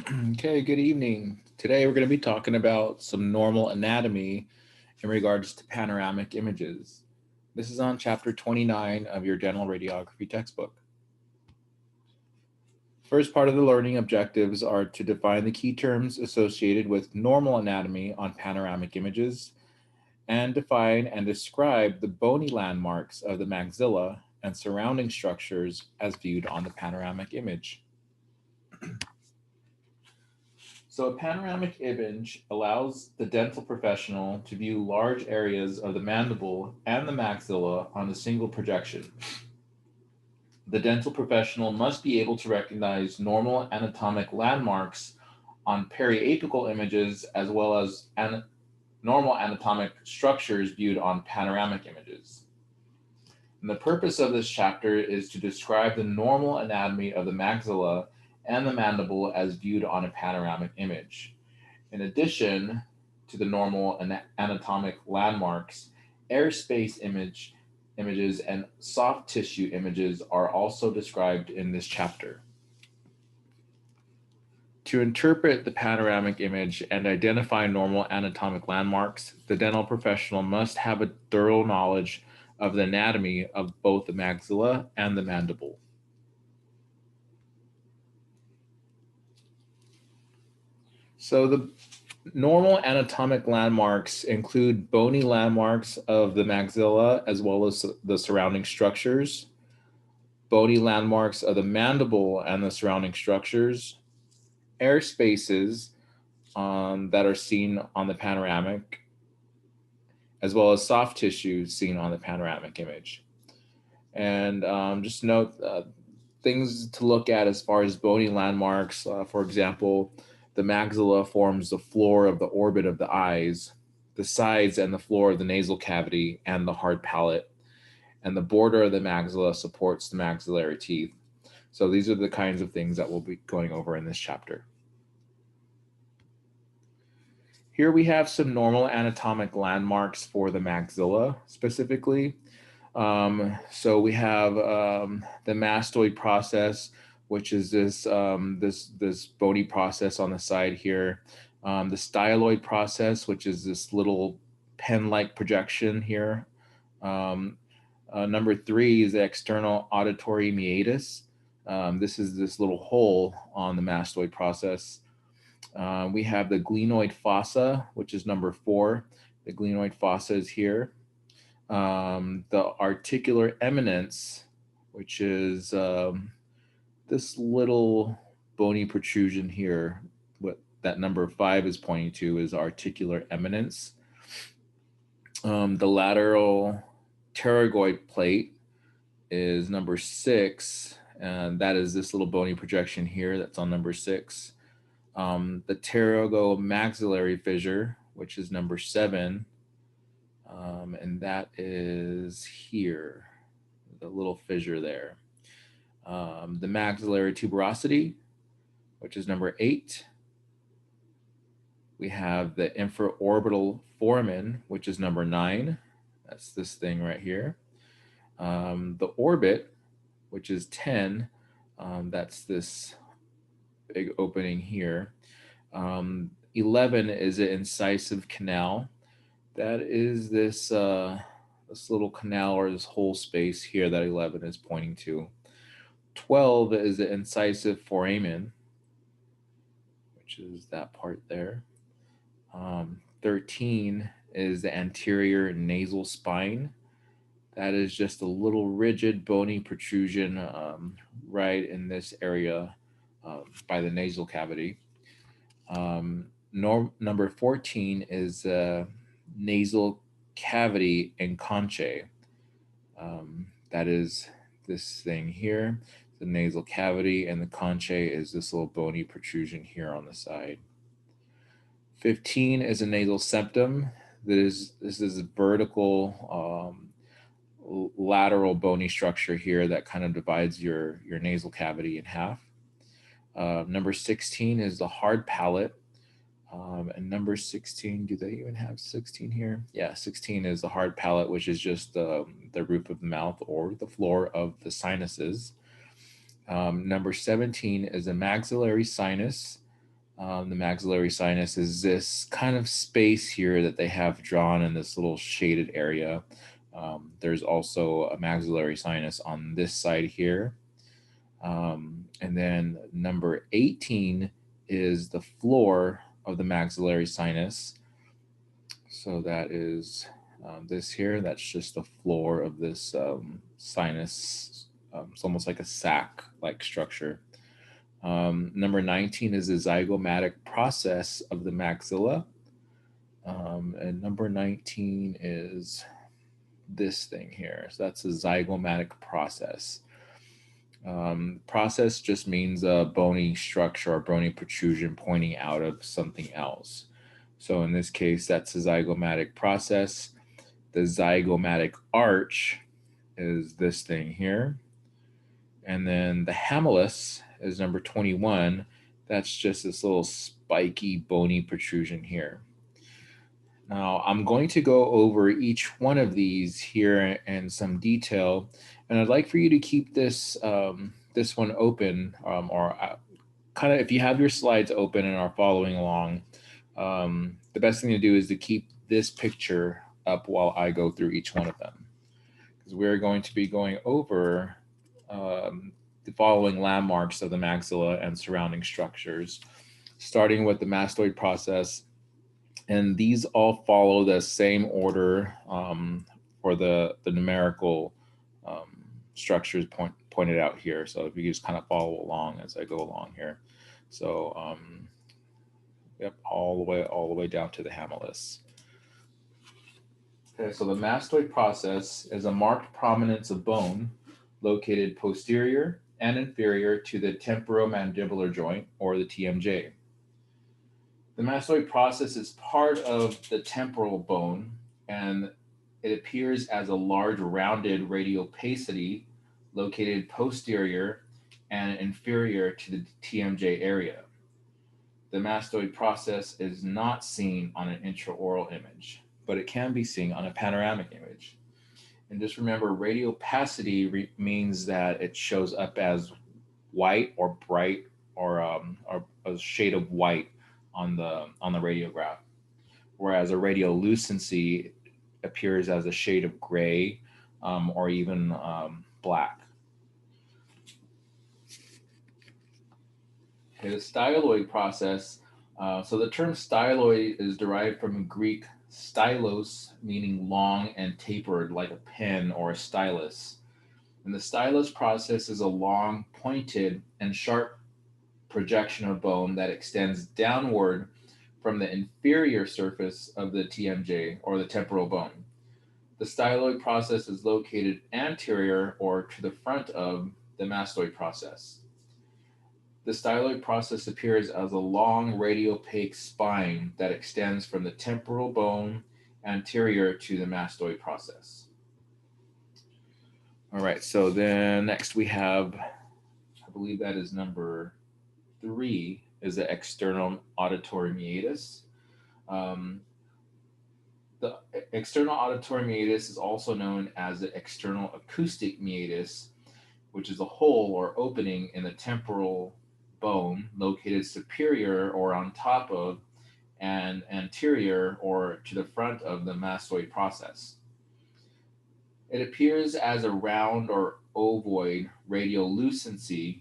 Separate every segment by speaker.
Speaker 1: Okay, good evening. Today we're going to be talking about some normal anatomy in regards to panoramic images. This is on chapter 29 of your dental radiography textbook. First part of the learning objectives are to define the key terms associated with normal anatomy on panoramic images and define and describe the bony landmarks of the maxilla and surrounding structures as viewed on the panoramic image. So a panoramic image allows the dental professional to view large areas of the mandible and the maxilla on a single projection. The dental professional must be able to recognize normal anatomic landmarks on periapical images as well as normal anatomic structures viewed on panoramic images. And the purpose of this chapter is to describe the normal anatomy of the maxilla and the mandible as viewed on a panoramic image. In addition to the normal anatomic landmarks, airspace images and soft tissue images are also described in this chapter. To interpret the panoramic image and identify normal anatomic landmarks, the dental professional must have a thorough knowledge of the anatomy of both the maxilla and the mandible. So the normal anatomic landmarks include bony landmarks of the maxilla as well as the surrounding structures, bony landmarks of the mandible and the surrounding structures, air spaces that are seen on the panoramic, as well as soft tissue seen on the panoramic image. And just note things to look at as far as bony landmarks. For example, the maxilla forms the floor of the orbit of the eyes, the sides and the floor of the nasal cavity, and the hard palate. And the border of the maxilla supports the maxillary teeth. So these are the kinds of things that we'll be going over in this chapter. Here we have some normal anatomic landmarks for the maxilla specifically. So we have the mastoid process, which is this bony process on the side here. The styloid process, which is this little pen-like projection here. Number 3 is the external auditory meatus. This is this little hole on the mastoid process. We have the glenoid fossa, which is number 4. The glenoid fossa is here. The articular eminence, which is this little bony protrusion here, what that number 5 is pointing to is articular eminence. The lateral pterygoid plate is number 6, and that is this little bony projection here that's on number 6. The pterygomaxillary fissure, which is number 7, and that is here, the little fissure there. The maxillary tuberosity, which is number 8. We have the infraorbital foramen, which is number 9. That's this thing right here. The orbit, which is 10. That's this big opening here. 11 is an incisive canal. That is this little canal or this whole space here that 11 is pointing to. 12 is the incisive foramen, which is that part there. 13 is the anterior nasal spine. That is just a little rigid bony protrusion right in this area by the nasal cavity. Number 14 is nasal cavity and conchae. That is this thing here, the nasal cavity, and the conchae is this little bony protrusion here on the side. 15 is a nasal septum. This is a vertical lateral bony structure here that kind of divides your nasal cavity in half. Number 16 is the hard palate. And number 16, do they even have 16 here? Yeah, 16 is the hard palate, which is just the roof of the mouth or the floor of the sinuses. Number 17 is a maxillary sinus. The maxillary sinus is this kind of space here that they have drawn in this little shaded area. There's also a maxillary sinus on this side here. And then number 18 is the floor of the maxillary sinus. So that is this here. That's just the floor of this sinus. It's almost like a sac-like structure. Number 19 is the zygomatic process of the maxilla. And number 19 is this thing here. So that's a zygomatic process. Process just means a bony structure or bony protrusion pointing out of something else. So in this case, that's a zygomatic process. The zygomatic arch is this thing here. And then the hamillus is number 21. That's just this little spiky bony protrusion here. Now I'm going to go over each one of these here in some detail, and I'd like for you to keep this this one open, or kind of if you have your slides open and are following along, the best thing to do is to keep this picture up while I go through each one of them, because we're going to be going over the following landmarks of the maxilla and surrounding structures, starting with the mastoid process. And these all follow the same order for the numerical structures pointed out here. So if you just kind of follow along as I go along here. So yep, all the way down to the hamillus. Okay, so the mastoid process is a marked prominence of bone located posterior and inferior to the temporomandibular joint, or the TMJ. The mastoid process is part of the temporal bone, and it appears as a large rounded radiopacity located posterior and inferior to the TMJ area. The mastoid process is not seen on an intraoral image, but it can be seen on a panoramic image. And just remember, radiopacity means that it shows up as white or bright, or a shade of white on the radiograph, whereas a radiolucency appears as a shade of gray, or even black. Okay, the styloid process. So the term styloid is derived from Greek stylos, meaning long and tapered like a pen or a stylus. And the stylus process is a long, pointed, and sharp projection of bone that extends downward from the inferior surface of the TMJ, or the temporal bone. The styloid process is located anterior or to the front of the mastoid process. The styloid process appears as a long radiopaque spine that extends from the temporal bone anterior to the mastoid process. All right, so then next we have, I believe that is number 3, is the external auditory meatus. The external auditory meatus is also known as the external acoustic meatus, which is a hole or opening in the temporal bone located superior or on top of and anterior or to the front of the mastoid process. It appears as a round or ovoid radiolucency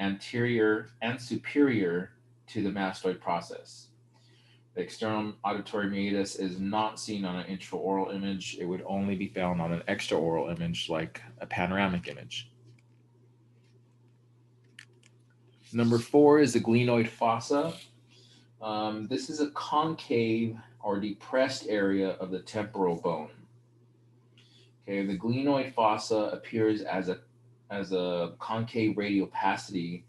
Speaker 1: anterior and superior to the mastoid process. The external auditory meatus is not seen on an intraoral image. It would only be found on an extraoral image, like a panoramic image. Number 4 is the glenoid fossa. This is a concave or depressed area of the temporal bone. Okay, the glenoid fossa appears as a concave radiopacity,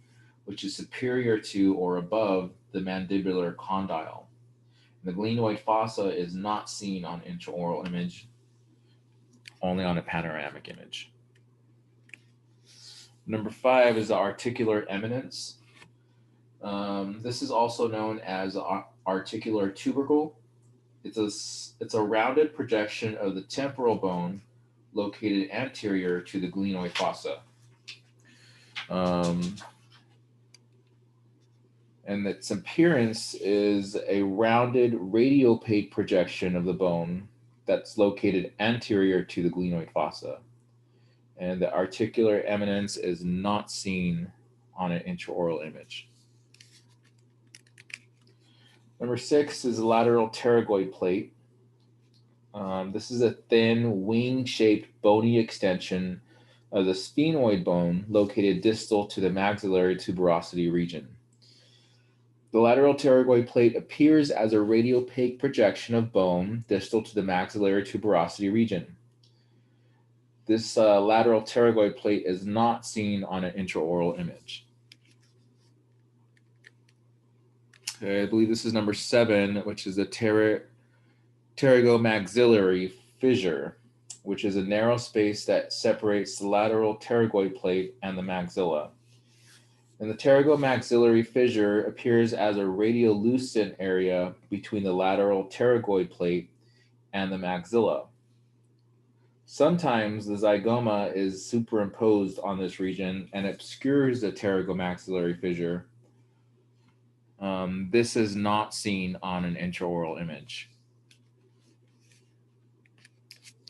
Speaker 1: which is superior to or above the mandibular condyle. The glenoid fossa is not seen on intraoral image, only on a panoramic image. Number 5 is the articular eminence. This is also known as articular tubercle. It's a rounded projection of the temporal bone located anterior to the glenoid fossa. And its appearance is a rounded radiopaque projection of the bone that's located anterior to the glenoid fossa. And the articular eminence is not seen on an intraoral image. Number 6 is the lateral pterygoid plate. This is a thin, wing-shaped bony extension of the sphenoid bone located distal to the maxillary tuberosity region. The lateral pterygoid plate appears as a radiopaque projection of bone distal to the maxillary tuberosity region. This lateral pterygoid plate is not seen on an intraoral image. Okay, I believe this is number 7, which is the pterygomaxillary fissure, which is a narrow space that separates the lateral pterygoid plate and the maxilla. And the pterygomaxillary fissure appears as a radiolucent area between the lateral pterygoid plate and the maxilla. Sometimes the zygoma is superimposed on this region and obscures the pterygomaxillary fissure. This is not seen on an intraoral image.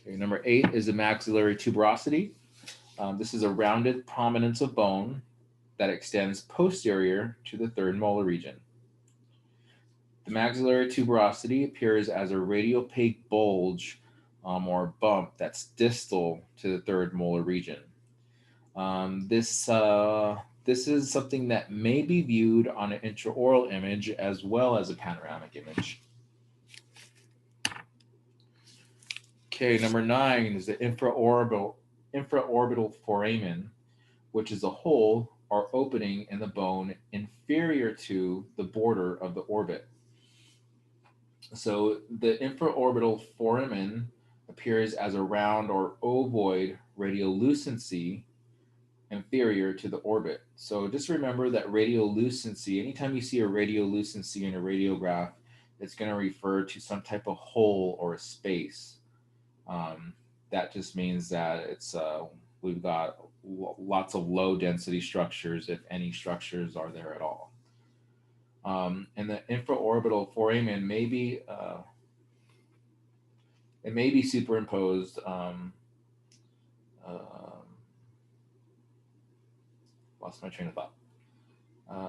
Speaker 1: Okay, number 8 is the maxillary tuberosity. This is a rounded prominence of bone that extends posterior to the third molar region. The maxillary tuberosity appears as a radiopaque bulge or bump that's distal to the third molar region. This is something that may be viewed on an intraoral image as well as a panoramic image. Okay, number 9 is the infraorbital foramen, which is a hole or opening in the bone inferior to the border of the orbit. So the infraorbital foramen appears as a round or ovoid radiolucency inferior to the orbit. So just remember that radiolucency, anytime you see a radiolucency in a radiograph, it's going to refer to some type of hole or a space. That just means that it's we've got lots of low density structures, if any structures are there at all. And the infraorbital foramen may be it may be superimposed. Lost my train of thought.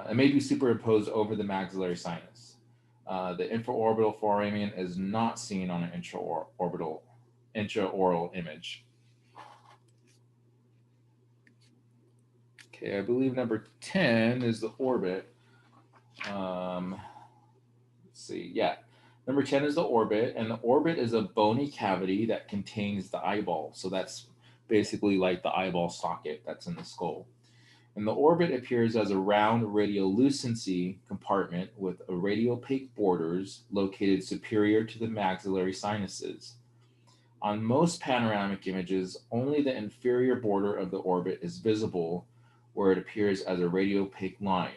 Speaker 1: It may be superimposed over the maxillary sinus. The infraorbital foramen is not seen on an intraoral image. Okay, I believe number 10 is the orbit. Let's see, yeah. Number 10 is the orbit, and the orbit is a bony cavity that contains the eyeball. So that's basically like the eyeball socket that's in the skull. And the orbit appears as a round radiolucency compartment with radiopaque borders located superior to the maxillary sinuses. On most panoramic images, only the inferior border of the orbit is visible, where it appears as a radiopaque line.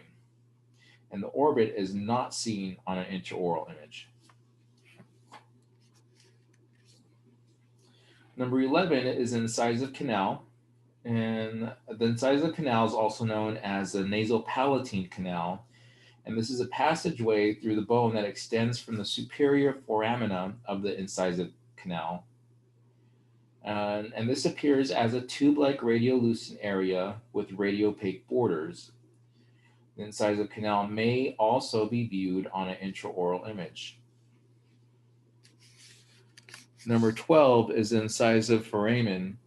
Speaker 1: And the orbit is not seen on an intraoral image. Number 11 is an incisive canal. And the incisive canal is also known as the nasopalatine canal. And this is a passageway through the bone that extends from the superior foramina of the incisive canal. And this appears as a tube-like radiolucent area with radiopaque borders. The incisive canal may also be viewed on an intraoral image. Number 12 is the incisive foramen.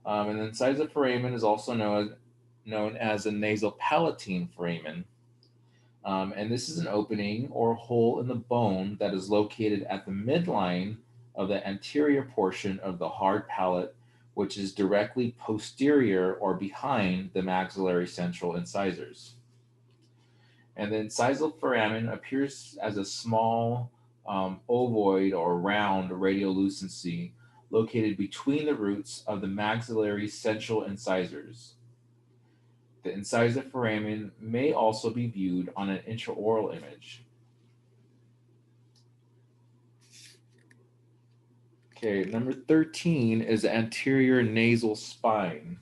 Speaker 1: And the incisive foramen is also known as a nasopalatine foramen. And this is an opening or hole in the bone that is located at the midline of the anterior portion of the hard palate, which is directly posterior or behind the maxillary central incisors. And the incisive foramen appears as a small ovoid or round radiolucency located between the roots of the maxillary central incisors. The incisive foramen may also be viewed on an intraoral image. Okay, number 13 is the anterior nasal spine.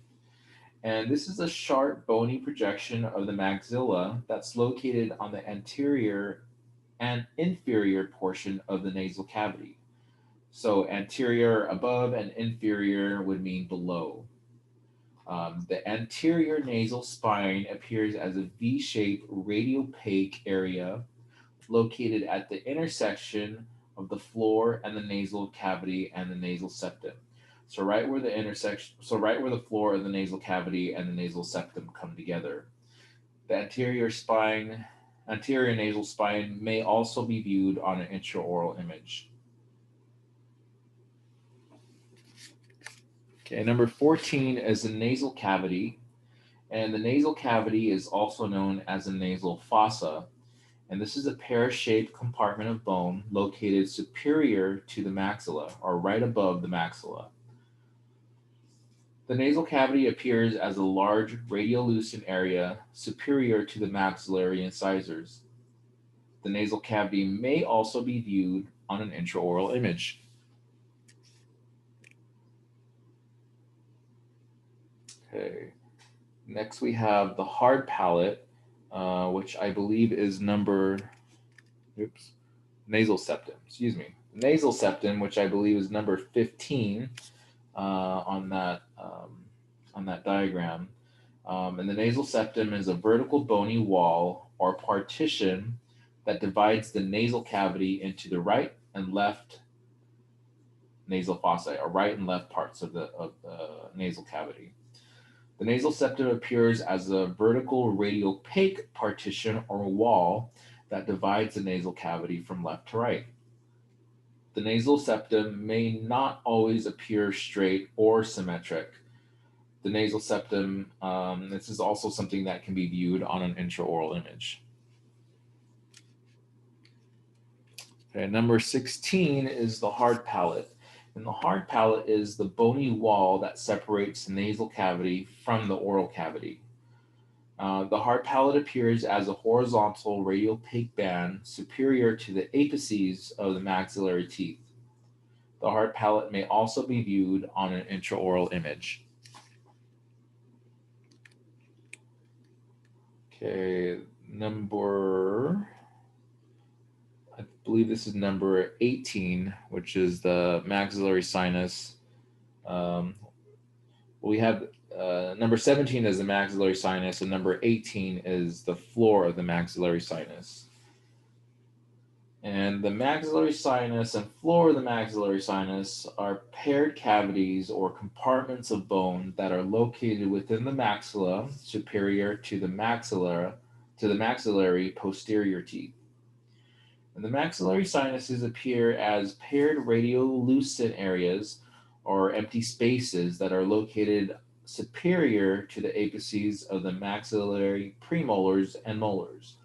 Speaker 1: And this is a sharp, bony projection of the maxilla that's located on the anterior and inferior portion of the nasal cavity. So anterior above and inferior would mean below. The anterior nasal spine appears as a V-shaped radiopaque area located at the intersection of the floor and the nasal cavity and the nasal septum. So right where the floor of the nasal cavity and the nasal septum come together. The anterior nasal spine may also be viewed on an intraoral image. Okay, number 14 is the nasal cavity, and the nasal cavity is also known as the nasal fossa, and this is a pear-shaped compartment of bone located superior to the maxilla, or right above the maxilla. The nasal cavity appears as a large radiolucent area superior to the maxillary incisors. The nasal cavity may also be viewed on an intraoral image. Okay. Next, we have the hard palate, which I believe is nasal septum, excuse me. Nasal septum, which I believe is number 15 on that diagram. And the nasal septum is a vertical bony wall or partition that divides the nasal cavity into the right and left nasal fossae, or right and left parts of the nasal cavity. The nasal septum appears as a vertical radiopaque partition or wall that divides the nasal cavity from left to right. The nasal septum may not always appear straight or symmetric. The nasal septum, this is also something that can be viewed on an intraoral image. Okay, number 16 is the hard palate. And the hard palate is the bony wall that separates the nasal cavity from the oral cavity. The hard palate appears as a horizontal radiopaque band superior to the apices of the maxillary teeth. The hard palate may also be viewed on an intraoral image. Okay, I believe this is number 18, which is the maxillary sinus. We have number 17 is the maxillary sinus, and number 18 is the floor of the maxillary sinus. And the maxillary sinus and floor of the maxillary sinus are paired cavities or compartments of bone that are located within the maxilla superior to the maxillary posterior teeth. And the maxillary sinuses appear as paired radiolucent areas or empty spaces that are located superior to the apices of the maxillary premolars and molars.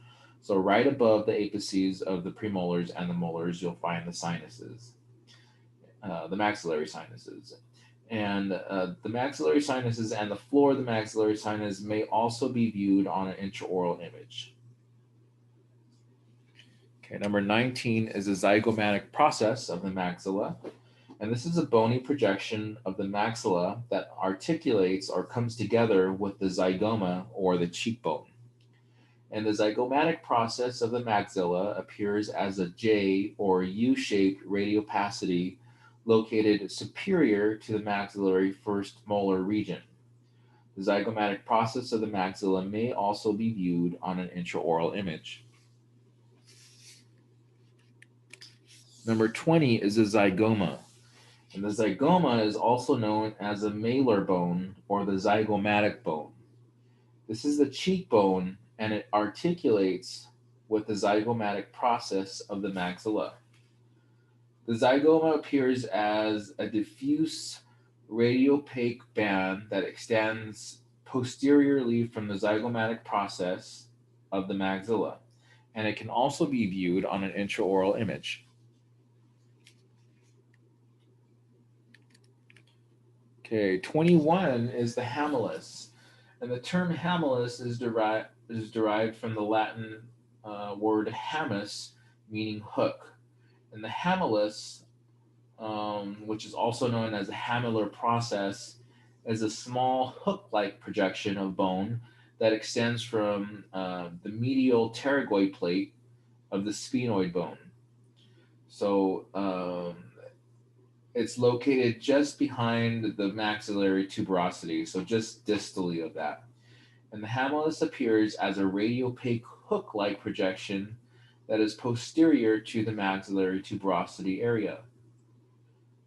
Speaker 1: So right above the apices of the premolars and the molars, you'll find the sinuses, the maxillary sinuses. And the maxillary sinuses and the floor of the maxillary sinus may also be viewed on an intraoral image. Okay, number 19 is the zygomatic process of the maxilla. And this is a bony projection of the maxilla that articulates or comes together with the zygoma or the cheekbone. And the zygomatic process of the maxilla appears as a J or U-shaped radiopacity located superior to the maxillary first molar region. The zygomatic process of the maxilla may also be viewed on an intraoral image. Number 20 is the zygoma. And the zygoma is also known as a malar bone or the zygomatic bone. This is the cheekbone, and it articulates with the zygomatic process of the maxilla. The zygoma appears as a diffuse radiopaque band that extends posteriorly from the zygomatic process of the maxilla, and it can also be viewed on an intraoral image. Okay, 21 is the hamillus. And the term hamillus is derived from the Latin word hamus, meaning hook. And the hamillus, which is also known as the hamular process, is a small hook-like projection of bone that extends from the medial pterygoid plate of the sphenoid bone. So it's located just behind the maxillary tuberosity, so just distally of that. And the hamulus appears as a radiopaque hook-like projection that is posterior to the maxillary tuberosity area.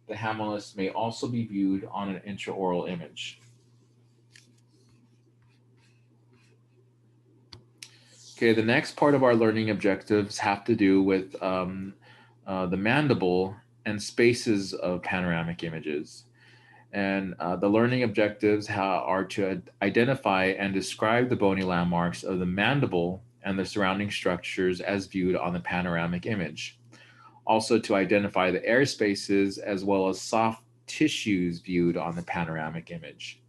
Speaker 1: The hamulus may also be viewed on an intraoral image. Okay, the next part of our learning objectives have to do with the mandible and spaces of panoramic images. And the learning objectives are to identify and describe the bony landmarks of the mandible and the surrounding structures as viewed on the panoramic image. Also to identify the air spaces as well as soft tissues viewed on the panoramic image.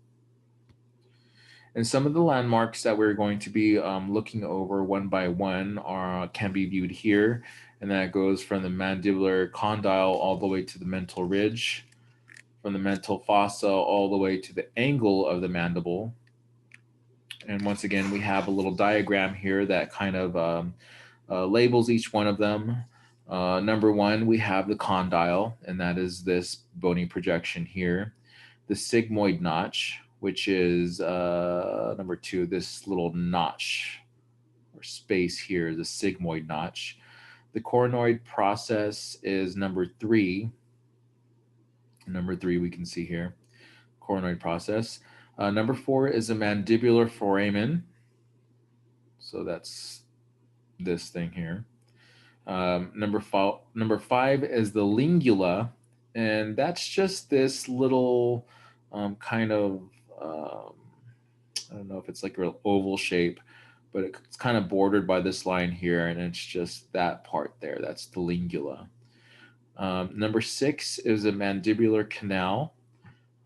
Speaker 1: And some of the landmarks that we're going to be looking over one by one can be viewed here. And that goes from the mandibular condyle all the way to the mental ridge, from the mental fossa all the way to the angle of the mandible. And once again, we have a little diagram here that kind of labels each one of them. Number one, we have the condyle, and that is this bony projection here. The sigmoid notch, which is number two, this little notch or space here, the sigmoid notch. The coronoid process is number three. Number three, we can see here, coronoid process. Number four is a mandibular foramen. So that's this thing here. Number five is the lingula, and that's just this little kind of I don't know if it's like an oval shape, but it's kind of bordered by this line here, and it's just that part there. That's the lingula. Number six is a mandibular canal,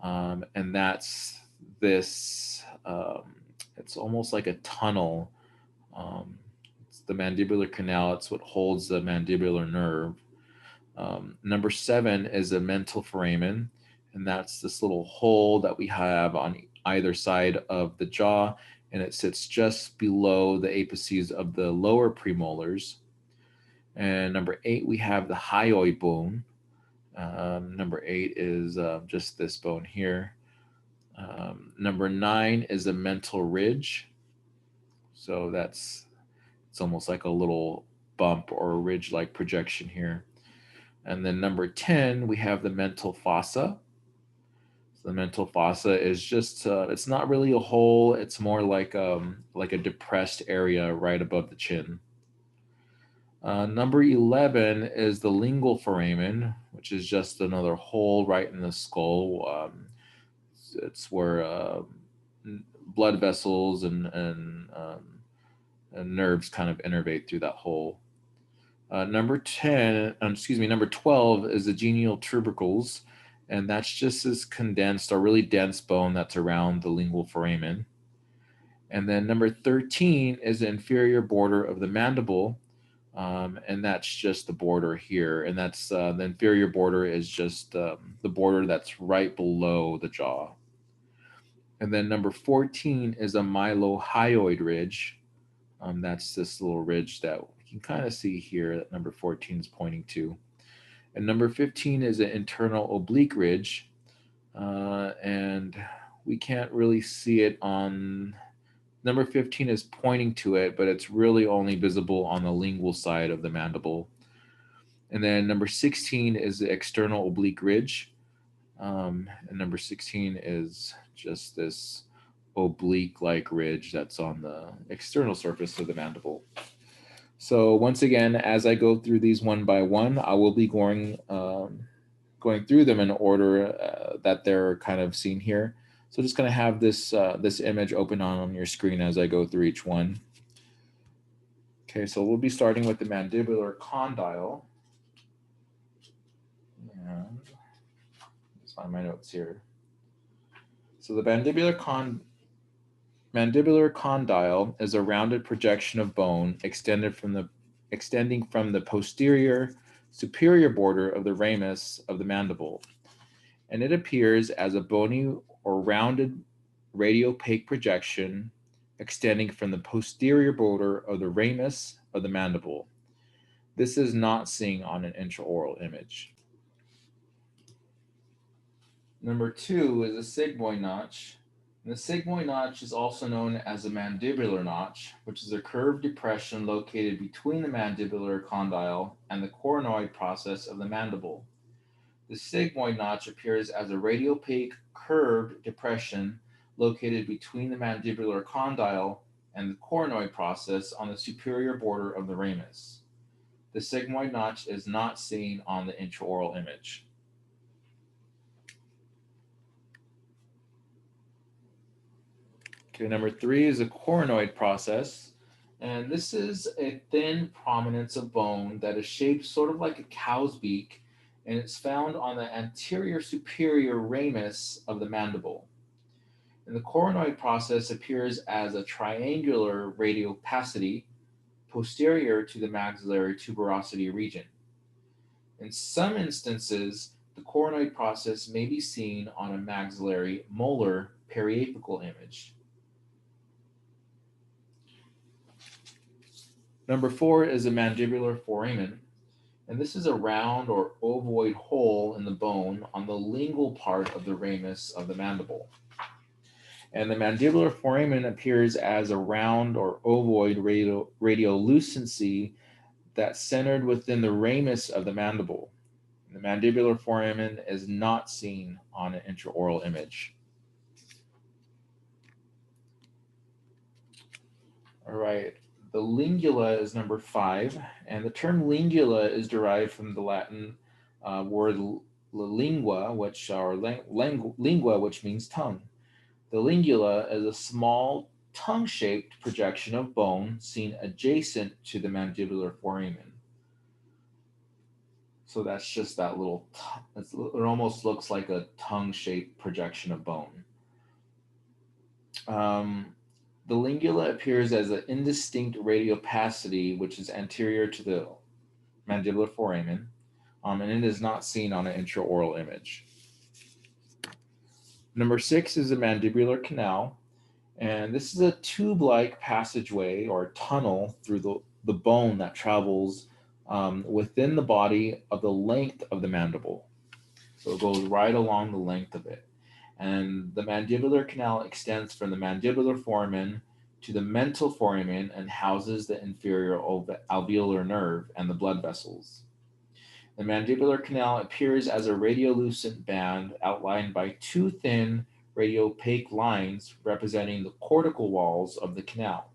Speaker 1: and that's this. It's almost like a tunnel. It's the mandibular canal. It's what holds the mandibular nerve. Number seven is a mental foramen, and that's this little hole that we have on either side of the jaw, and it sits just below the apices of the lower premolars. And number eight, we have the hyoid bone. Number eight is just this bone here. Number nine is a mental ridge. So it's almost like a little bump or a ridge-like projection here. And then number 10, we have the mental fossa. So the mental fossa is just, it's not really a hole. It's more like a depressed area right above the chin. Number 11 is the lingual foramen, which is just another hole right in the skull. It's where blood vessels and nerves kind of innervate through that hole. Number 12 is the genial tubercles, and that's just this condensed or really dense bone that's around the lingual foramen. And then number 13 is the inferior border of the mandible, and that's just the border here. And that's the inferior border is just the border that's right below the jaw. And then number 14 is a mylohyoid ridge. That's this little ridge that you can kind of see here that number 14 is pointing to. And number 15 is an internal oblique ridge. And we can't really see it on, number 15 is pointing to it, but it's really only visible on the lingual side of the mandible. And then number 16 is the external oblique ridge. And number 16 is just this oblique-like ridge that's on the external surface of the mandible. So once again, as I go through these one by one, I will be going through them in order that they're kind of seen here. So just going to have this this image open on your screen as I go through each one. Okay, so we'll be starting with the mandibular condyle. And let's find my notes here. So the mandibular condyle is a rounded projection of bone extending from the posterior superior border of the ramus of the mandible, and it appears as a bony or rounded radiopaque projection extending from the posterior border of the ramus of the mandible. This is not seen on an intraoral image. Number 2 is a sigmoid notch. And the sigmoid notch is also known as a mandibular notch, which is a curved depression located between the mandibular condyle and the coronoid process of the mandible. The sigmoid notch appears as a radiopaque curved depression located between the mandibular condyle and the coronoid process on the superior border of the ramus. The sigmoid notch is not seen on the intraoral image. Okay, number 3 is a coronoid process. And this is a thin prominence of bone that is shaped sort of like a cow's beak, and it's found on the anterior superior ramus of the mandible. And the coronoid process appears as a triangular radiopacity posterior to the maxillary tuberosity region. In some instances, the coronoid process may be seen on a maxillary molar periapical image. Number 4 is a mandibular foramen, and this is a round or ovoid hole in the bone on the lingual part of the ramus of the mandible. And the mandibular foramen appears as a round or ovoid radiolucency that's centered within the ramus of the mandible. The mandibular foramen is not seen on an intraoral image. All right, the lingula is number 5, and the term lingula is derived from the Latin word lingua, lingua, which means tongue. The lingula is a small tongue-shaped projection of bone seen adjacent to the mandibular foramen. So that's just that little, it almost looks like a tongue-shaped projection of bone. The lingula appears as an indistinct radiopacity, which is anterior to the mandibular foramen, and it is not seen on an intraoral image. Number 6 is the mandibular canal, and this is a tube-like passageway or tunnel through the bone that travels within the body of the length of the mandible. So it goes right along the length of it. And the mandibular canal extends from the mandibular foramen to the mental foramen and houses the inferior alveolar nerve and the blood vessels. The mandibular canal appears as a radiolucent band outlined by 2 thin radiopaque lines representing the cortical walls of the canal.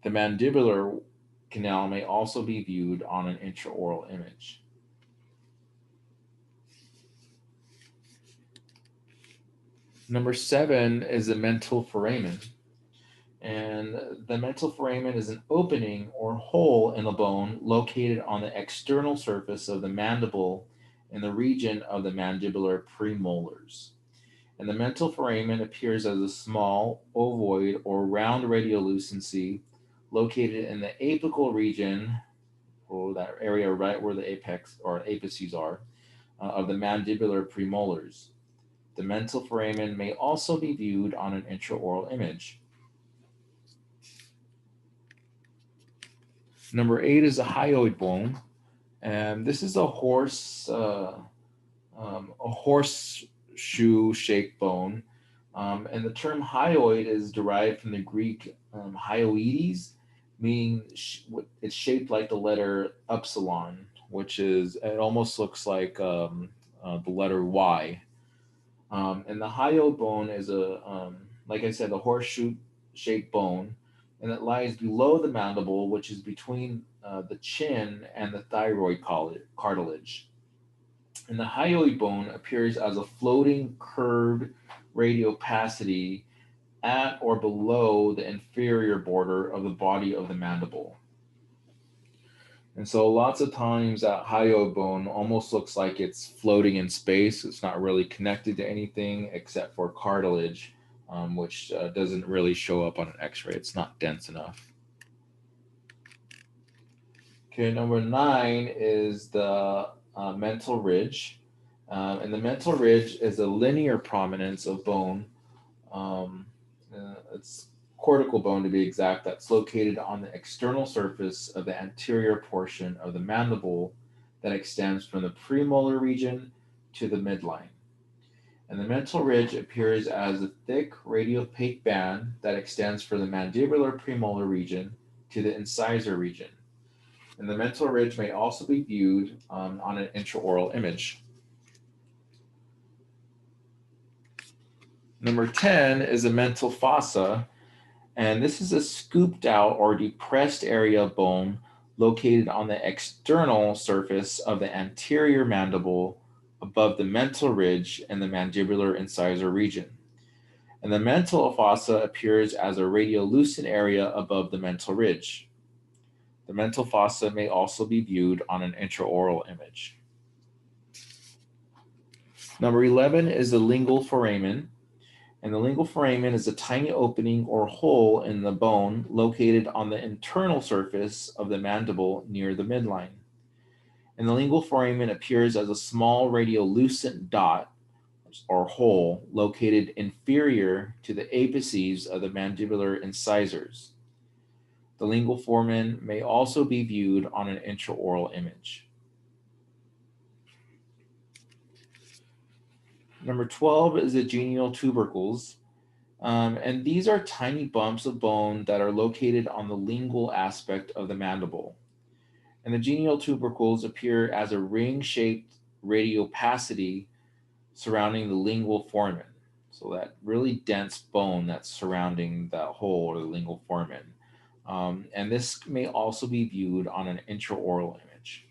Speaker 1: The mandibular canal may also be viewed on an intraoral image. Number 7 is the mental foramen. And the mental foramen is an opening or hole in the bone located on the external surface of the mandible in the region of the mandibular premolars. And the mental foramen appears as a small, ovoid, or round radiolucency located in the apical region, or that area right where the apex or apices are, of the mandibular premolars. The mental foramen may also be viewed on an intraoral image. Number 8 is a hyoid bone, and this is a horseshoe-shaped bone, and the term hyoid is derived from the Greek hyoides, meaning it's shaped like the letter upsilon, which is it almost looks like the letter Y. And the hyoid bone is like I said, a horseshoe-shaped bone, and it lies below the mandible, which is between the chin and the thyroid cartilage. And the hyoid bone appears as a floating curved radiopacity at or below the inferior border of the body of the mandible. And so lots of times that hyoid bone almost looks like it's floating in space. It's not really connected to anything except for cartilage, which doesn't really show up on an x-ray. It's not dense enough. Okay, number 9 is the mental ridge. And the mental ridge is a linear prominence of bone. It's cortical bone to be exact, that's located on the external surface of the anterior portion of the mandible that extends from the premolar region to the midline. And the mental ridge appears as a thick radiopaque band that extends from the mandibular premolar region to the incisor region. And the mental ridge may also be viewed on an intraoral image. Number 10 is a mental fossa, and this is a scooped out or depressed area of bone located on the external surface of the anterior mandible above the mental ridge and the mandibular incisor region. And the mental fossa appears as a radiolucent area above the mental ridge. The mental fossa may also be viewed on an intraoral image. Number 11 is the lingual foramen. And the lingual foramen is a tiny opening or hole in the bone located on the internal surface of the mandible near the midline. And the lingual foramen appears as a small radiolucent dot or hole located inferior to the apices of the mandibular incisors. The lingual foramen may also be viewed on an intraoral image. Number 12 is the genial tubercles. And these are tiny bumps of bone that are located on the lingual aspect of the mandible. And the genial tubercles appear as a ring-shaped radiopacity surrounding the lingual foramen. So that really dense bone that's surrounding that hole or the lingual foramen. And this may also be viewed on an intraoral image.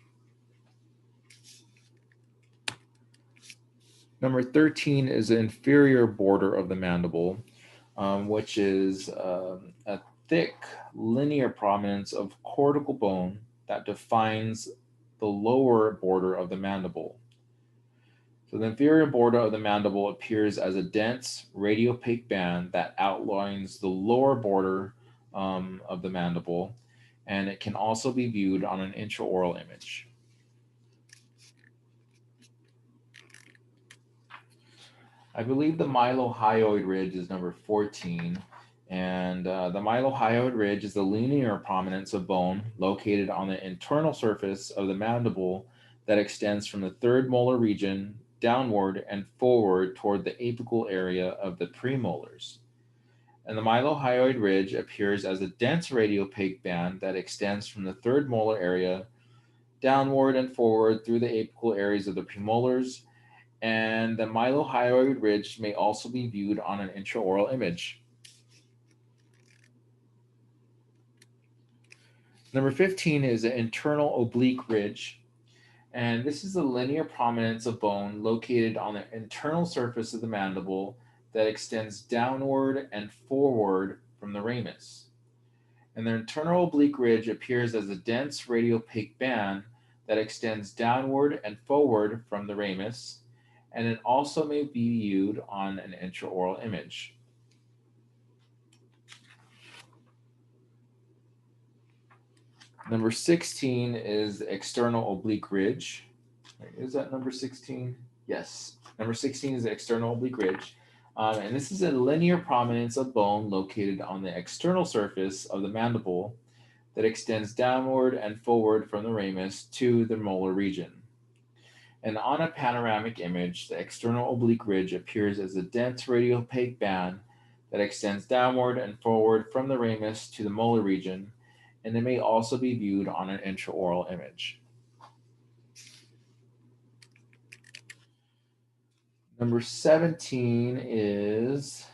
Speaker 1: Number 13 is the inferior border of the mandible, which is a thick linear prominence of cortical bone that defines the lower border of the mandible. So the inferior border of the mandible appears as a dense radiopaque band that outlines the lower border of the mandible, and it can also be viewed on an intraoral image. I believe the mylohyoid ridge is number 14, and the mylohyoid ridge is the linear prominence of bone located on the internal surface of the mandible that extends from the third molar region downward and forward toward the apical area of the premolars. And the mylohyoid ridge appears as a dense radiopaque band that extends from the third molar area downward and forward through the apical areas of the premolars, and the mylohyoid ridge may also be viewed on an intraoral image. Number 15 is an internal oblique ridge, and this is a linear prominence of bone located on the internal surface of the mandible that extends downward and forward from the ramus. And the internal oblique ridge appears as a dense radiopaque band that extends downward and forward from the ramus, and it also may be viewed on an intraoral image. Number 16 is the external oblique ridge. Is that number 16? Yes. Number 16 is the external oblique ridge. And this is a linear prominence of bone located on the external surface of the mandible that extends downward and forward from the ramus to the molar region. And on a panoramic image, the external oblique ridge appears as a dense radiopaque band that extends downward and forward from the ramus to the molar region, and it may also be viewed on an intraoral image. Number 17 is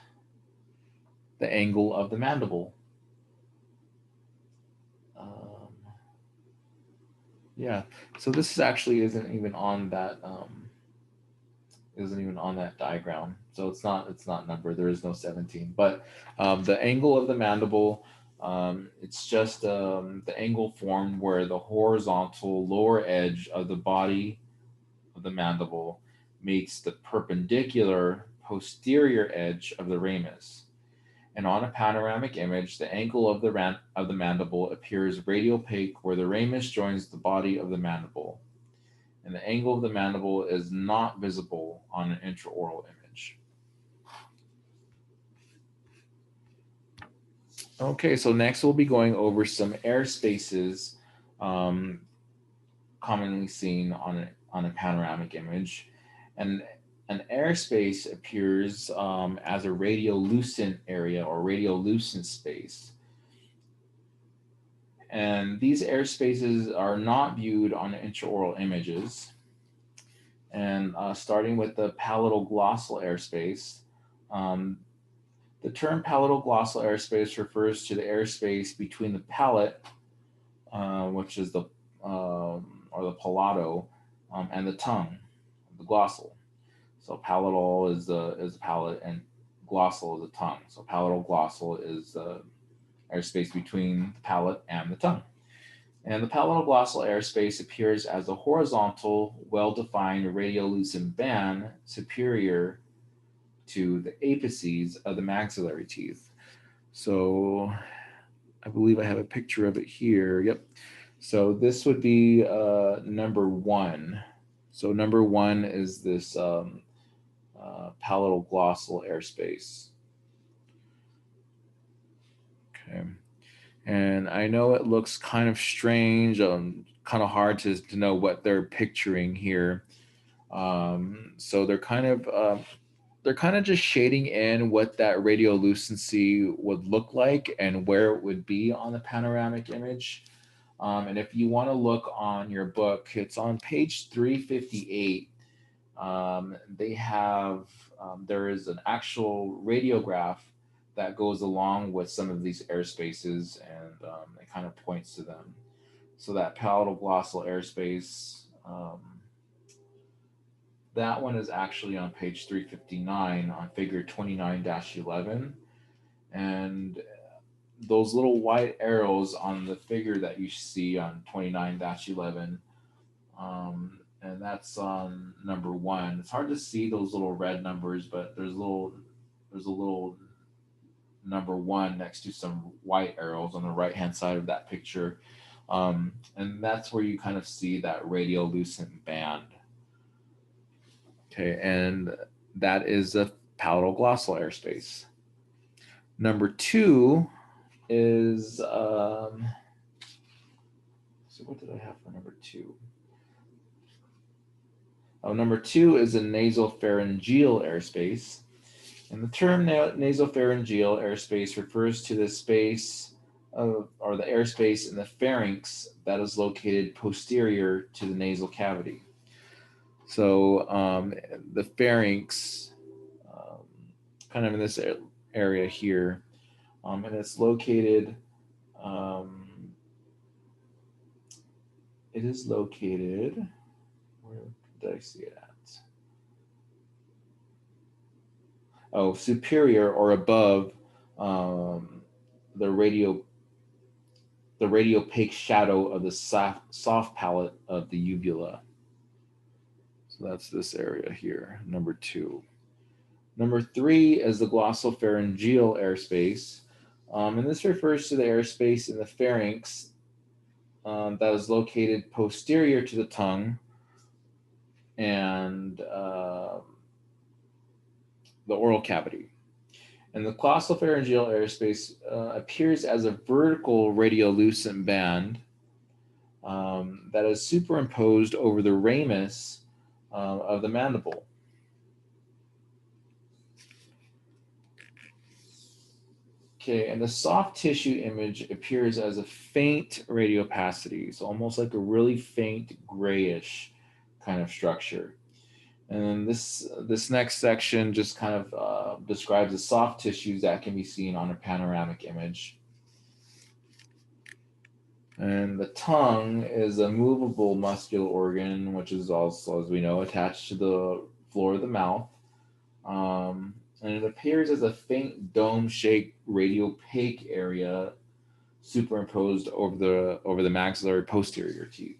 Speaker 1: the angle of the mandible. Yeah, so this actually isn't even on that diagram. So it's not numbered. There is no 17. But the angle of the mandible, it's just the angle formed where the horizontal lower edge of the body of the mandible meets the perpendicular posterior edge of the ramus. And on a panoramic image, the angle of the mandible appears radiopaque where the ramus joins the body of the mandible. and the angle of the mandible is not visible on an intraoral image. Okay, so next we'll be going over some air spaces um, commonly seen on a panoramic image. And an airspace appears as a radiolucent area or radiolucent space. And these airspaces are not viewed on intraoral images. And starting with the palatal glossal airspace, um, the term palatal glossal airspace refers to the airspace between the palate, which is the or the palato, and the tongue, the glossal. So palatal is the palate, and glossal is the tongue. So palatal glossal is the airspace between the palate and the tongue. And the palatal glossal airspace appears as a horizontal, well-defined radiolucent band superior to the apices of the maxillary teeth. So I believe I have a picture of it here. Yep. So this would be number one. So number one is this palatal glossal airspace. Okay. And I know it looks kind of strange, kind of hard to know what they're picturing here. So they're kind of just shading in what that radiolucency would look like and where it would be on the panoramic image. And if you want to look on your book, it's on page 358. They have there is an actual radiograph that goes along with some of these airspaces, and it kind of points to them. So that palatal glossal airspace, that one is actually on page 359 on figure 29-11. And those little white arrows on the figure that you see on 29-11, and that's on number one. It's hard to see those little red numbers, but there's a little number one next to some white arrows on the right hand side of that picture. And that's where you kind of see that radiolucent band. Okay, and that is the palatal glossal airspace. Number two is so what did I have for number two? Oh, number two is a nasopharyngeal airspace. And the term nasopharyngeal airspace refers to the space or the airspace in the pharynx that is located posterior to the nasal cavity. So the pharynx, um, kind of in this area here, and it's located. Um, it is located. Where did I see it at? Oh, superior or above um, the radiopaque shadow of the soft palate of the uvula. So that's this area here, number two. Number three is the glossopharyngeal airspace. And this refers to the airspace in the pharynx that is located posterior to the tongue and the oral cavity. And the glossopharyngeal airspace appears as a vertical radiolucent band that is superimposed over the ramus of the mandible. Okay, and the soft tissue image appears as a faint radiopacity, so almost like a really faint grayish kind of structure. And then this next section just kind of describes the soft tissues that can be seen on a panoramic image. And the tongue is a movable muscular organ, which is also, as we know, attached to the floor of the mouth. And it appears as a faint dome-shaped radiopaque area superimposed over the maxillary posterior teeth.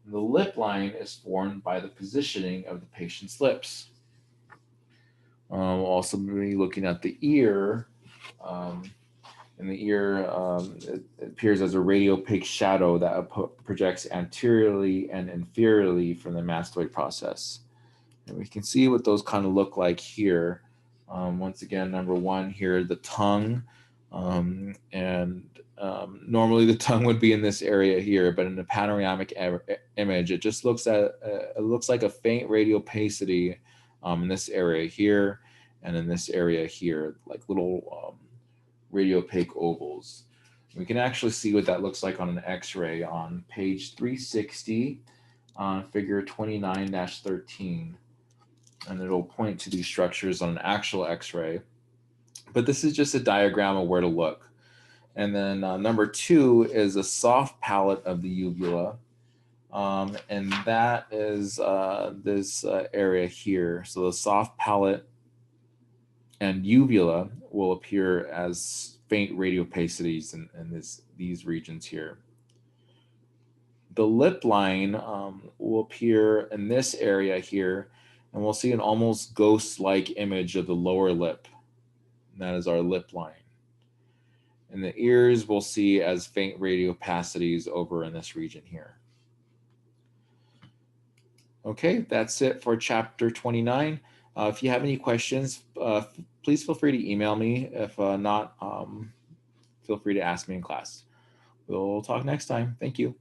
Speaker 1: And the lip line is formed by the positioning of the patient's lips. We'll also be looking at the ear. Um, In the ear, it appears as a radiopaque shadow that projects anteriorly and inferiorly from the mastoid process. And we can see what those kind of look like here. Once again, number one here, the tongue. Normally the tongue would be in this area here, but in the panoramic image, it just looks like a faint radiopacity in this area here and in this area here, like little radiopaque ovals. We can actually see what that looks like on an X-ray on page 360 on figure 29-13. And it'll point to these structures on an actual X-ray. But this is just a diagram of where to look. And then number two is a soft palate of the uvula. And that is this area here. So the soft palate and uvula will appear as faint radiopacities in these regions here. The lip line will appear in this area here, and we'll see an almost ghost-like image of the lower lip. And that is our lip line. And the ears we'll see as faint radiopacities over in this region here. Okay, that's it for chapter 29. If you have any questions, please feel free to email me. If not, feel free to ask me in class. We'll talk next time. Thank you.